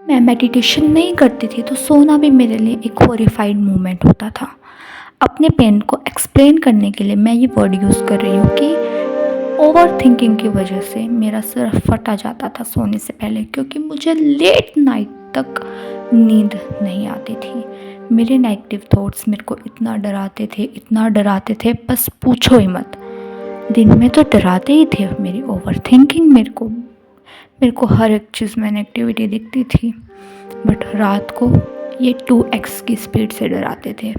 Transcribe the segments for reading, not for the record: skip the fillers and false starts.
मैं मेडिटेशन नहीं करती थी तो सोना भी मेरे लिए एक हॉरिफाइड मोमेंट होता था। अपने पेन को एक्सप्लेन करने के लिए मैं ये वर्ड यूज़ कर रही हूँ कि ओवर थिंकिंग की वजह से मेरा सर फटा जाता था सोने से पहले, क्योंकि मुझे लेट नाइट तक नींद नहीं आती थी। मेरे नेगेटिव थॉट्स मेरे को इतना डराते थे, बस पूछो ही मत। दिन में तो डराते ही थे, मेरी ओवर थिंकिंग मेरे को हर एक चीज़ में नेगेटिविटी दिखती थी, बट रात को ये 2x की स्पीड से डराते थे।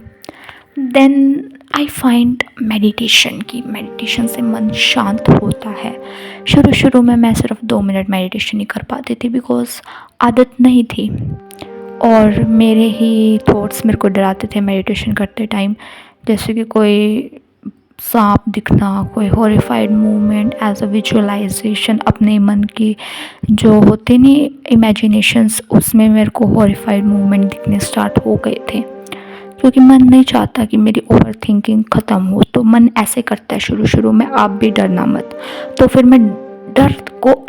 देन आई फाइंड मेडिटेशन की मेडिटेशन से मन शांत होता है। शुरू शुरू में मैं सिर्फ 2 मिनट मेडिटेशन ही कर पाती थी, बिकॉज आदत नहीं थी और मेरे ही थॉट्स मेरे को डराते थे मेडिटेशन करते टाइम। जैसे कि कोई सांप दिखना, कोई horrified movement as a visualisation, अपने मन की जो होते नहीं इमेजिनेशंस, उसमें मेरे को हॉरिफाइड मूवमेंट दिखने स्टार्ट हो गए थे। क्योंकि मन नहीं चाहता कि मेरी ओवर थिंकिंग ख़त्म हो, तो मन ऐसे करता है शुरू शुरू में, आप भी डरना मत। तो फिर मैं डर को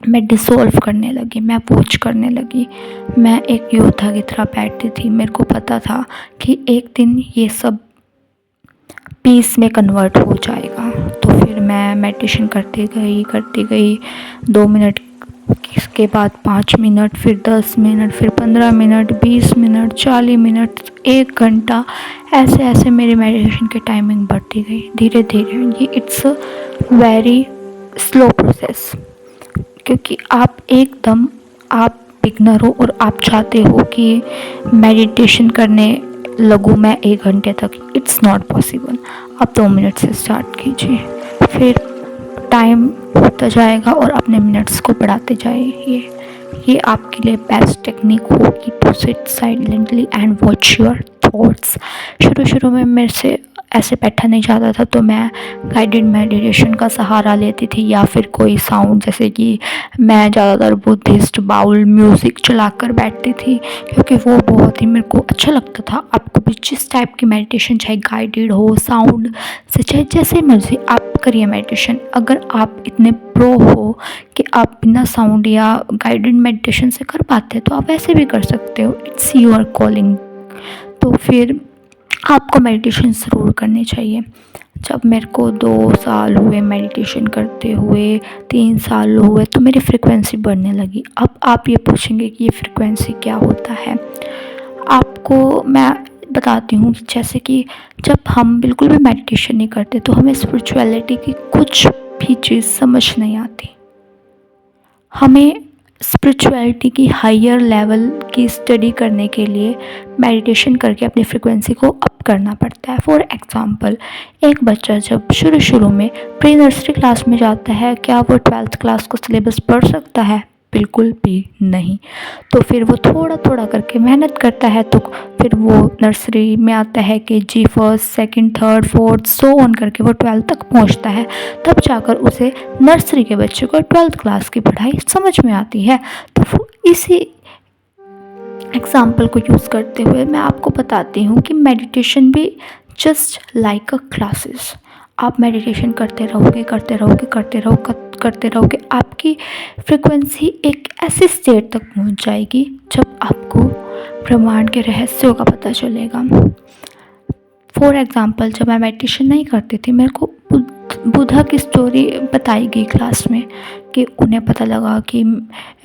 मैं डिसॉल्व करने लगी, मैं वॉच करने लगी। मैं एक योद्धा की तरह बैठती थी। मेरे को पता था कि एक दिन ये सब पीस में कन्वर्ट हो जाएगा। तो फिर मैं मेडिटेशन करती गई 2 मिनट, इसके बाद 5 मिनट, फिर 10 मिनट, फिर 15 मिनट, 20 मिनट, 40 मिनट, 1 घंटा, ऐसे ऐसे मेरी मेडिटेशन की टाइमिंग बढ़ती गई धीरे धीरे। ये it's a very slow process, क्योंकि आप बिगनर हो और आप चाहते हो कि मेडिटेशन करने लगूँ मैं 1 घंटे तक, इट्स नॉट पॉसिबल। आप 2 मिनट से स्टार्ट कीजिए, फिर टाइम होता जाएगा और अपने मिनट्स को बढ़ाते जाइए। ये आपके लिए बेस्ट टेक्निक होगी to sit silently and watch your thoughts. शुरू शुरू में मेरे से ऐसे बैठा नहीं जाता था, तो मैं गाइडेड मेडिटेशन का सहारा लेती थी, या फिर कोई साउंड, जैसे कि मैं ज़्यादातर बुद्धिस्ट बाउल म्यूज़िक चलाकर बैठती थी, क्योंकि वो बहुत ही मेरे को अच्छा लगता था। आपको भी जिस टाइप की मेडिटेशन, चाहे गाइडेड हो, साउंड से, चाहे जैसे मर्जी आप करिए मेडिटेशन। अगर आप इतने प्रो हो कि आप बिना साउंड या गाइडेड मेडिटेशन से कर पाते हैं, तो आप ऐसे भी कर सकते हो। It's your calling. तो फिर आपको मेडिटेशन ज़रूर करनी चाहिए। जब मेरे को 2 साल हुए मेडिटेशन करते हुए, 3 साल हुए, तो मेरी फ्रिक्वेंसी बढ़ने लगी। अब आप ये पूछेंगे कि ये फ्रिक्वेंसी क्या होता है। आपको मैं बताती हूँ, जैसे कि जब हम बिल्कुल भी मेडिटेशन नहीं करते तो हमें स्पिरिचुअलिटी की कुछ भी चीज़ समझ नहीं आती। हमें स्पिरिचुअलिटी की हायर लेवल की स्टडी करने के लिए मेडिटेशन करके अपनी फ्रिक्वेंसी को अप करना पड़ता है। फॉर एग्ज़ाम्पल, एक बच्चा जब शुरू शुरू में प्री नर्सरी क्लास में जाता है, क्या वो 12th क्लास का सिलेबस पढ़ सकता है? बिल्कुल भी नहीं। तो फिर वो थोड़ा थोड़ा करके मेहनत करता है, तो फिर वो नर्सरी में आता है कि जी first, second, third, fourth, so on करके वो 12th तक पहुंचता है। तब जाकर उसे नर्सरी के बच्चे को 12th क्लास की पढ़ाई समझ में आती है। तो इसी एग्ज़ाम्पल को यूज़ करते हुए मैं आपको बताती हूँ कि मेडिटेशन भी जस्ट लाइक अ क्लासेस। आप मेडिटेशन करते रहोगे, आपकी फ्रिक्वेंसी एक ऐसी स्टेट तक पहुँच जाएगी जब आपको ब्रह्मांड के रहस्यों का पता चलेगा। फॉर एग्ज़ाम्पल, जब मैं मेडिटेशन नहीं करती थी, मेरे को बुद्धा की स्टोरी बताई गई क्लास में कि उन्हें पता लगा कि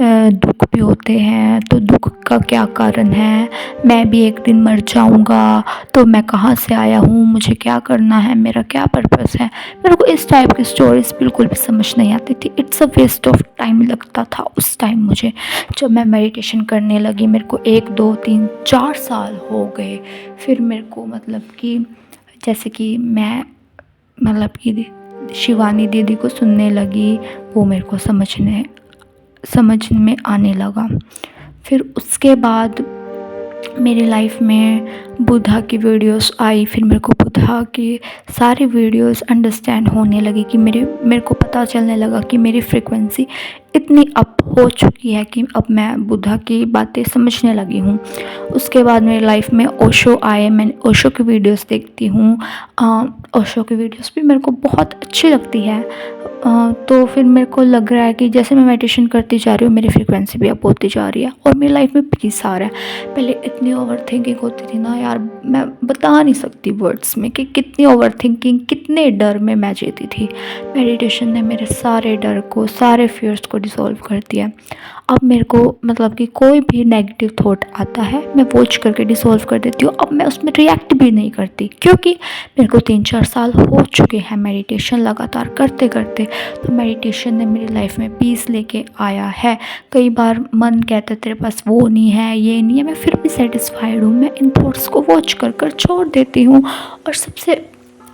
दुख भी होते हैं, तो दुख का क्या कारण है, मैं भी एक दिन मर जाऊंगा, तो मैं कहाँ से आया हूँ, मुझे क्या करना है, मेरा क्या पर्पस है। मेरे को इस टाइप की स्टोरीज बिल्कुल भी समझ नहीं आती थी। It's a waste of time लगता था उस टाइम मुझे। जब मैं मेडिटेशन करने लगी, मेरे को 1, 2, 3, 4 साल हो गए। फिर मेरे को जैसे कि मैं शिवानी दीदी को सुनने लगी, वो मेरे को समझ में आने लगा। फिर उसके बाद मेरी लाइफ में बुधा की वीडियोस आई, फिर मेरे को बुधा की सारी वीडियोस अंडरस्टैंड होने लगी कि मेरे को पता चलने लगा कि मेरी फ्रीक्वेंसी इतनी अप हो चुकी है कि अब मैं बुधा की बातें समझने लगी हूँ। उसके बाद मेरी लाइफ में ओशो आए, मैं ओशो की वीडियोस देखती हूँ। ओशो की वीडियोस भी मेरे को बहुत अच्छी लगती है। तो फिर मेरे को लग रहा है कि जैसे मैं मेडिटेशन करती जा रही हूँ, मेरी फ्रीक्वेंसी भी अप होती जा रही है और मेरी लाइफ में पीस आ रहा है। पहले इतनी ओवर थिंकिंग होती थी ना यार, मैं बता नहीं सकती वर्ड्स में कि कितनी ओवर थिंकिंग, कितने डर में मैं जीती थी। मेडिटेशन ने मेरे सारे डर को, सारे फियर्स को डिसॉल्व कर दिया। अब मेरे को मतलब कि कोई भी नेगेटिव थॉट आता है, मैं वॉच करके डिसॉल्व कर देती हूँ। अब मैं उसमें रिएक्ट भी नहीं करती, क्योंकि मेरे को 3-4 साल हो चुके हैं मेडिटेशन लगातार करते करते। तो मेडिटेशन ने मेरी लाइफ में पीस लेके आया है। कई बार मन कहता है तेरे पास वो नहीं है, ये नहीं है, मैं फिर भी सेटिस्फाइड हूँ। मैं इन थॉट्स को वॉच कर कर छोड़ देती हूँ। और सबसे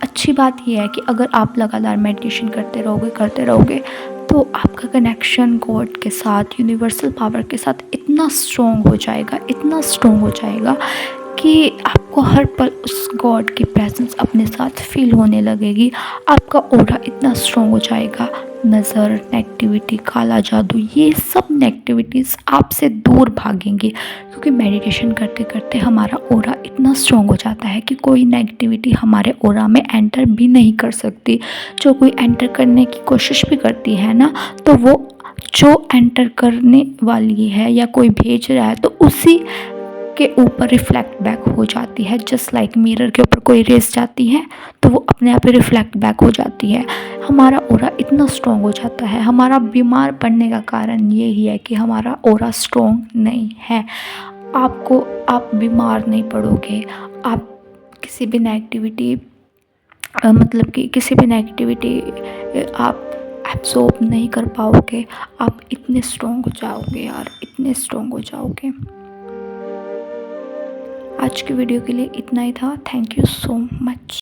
अच्छी बात यह है कि अगर आप लगातार मेडिटेशन करते रहोगे तो आपका कनेक्शन गॉड के साथ, यूनिवर्सल पावर के साथ इतना स्ट्रॉन्ग हो जाएगा, इतना स्ट्रॉन्ग हो जाएगा कि आपको हर पल उस गॉड की प्रेजेंस अपने साथ फील होने लगेगी। आपका ऑरा इतना स्ट्रॉन्ग हो जाएगा, नज़र, नेगेटिविटी, काला जादू, ये सब नेगेटिविटीज़ आपसे दूर भागेंगी, क्योंकि मेडिटेशन करते करते हमारा ऑरा इतना स्ट्रॉन्ग हो जाता है कि कोई नेगेटिविटी हमारे ऑरा में एंटर भी नहीं कर सकती। जो कोई एंटर करने की कोशिश भी करती है ना, तो वो जो एंटर करने वाली है या कोई भेज रहा है तो उसी के ऊपर रिफ्लेक्ट बैक हो जाती है। जस्ट लाइक मिरर के ऊपर कोई रेस जाती है तो वो अपने आप ही रिफ्लेक्ट बैक हो जाती है। हमारा ऑरा इतना स्ट्रॉन्ग हो जाता है। हमारा बीमार पड़ने का कारण यही है कि हमारा ऑरा स्ट्रॉन्ग नहीं है। आप बीमार नहीं पड़ोगे। आप किसी भी नेगेटिविटी मतलब कि किसी भी नेगेटिविटी आप एब्जॉर्ब नहीं कर पाओगे। आप इतने स्ट्रॉन्ग हो जाओगे यार, इतने स्ट्रॉन्ग हो जाओगे। आज की वीडियो के लिए इतना ही था। Thank you so much.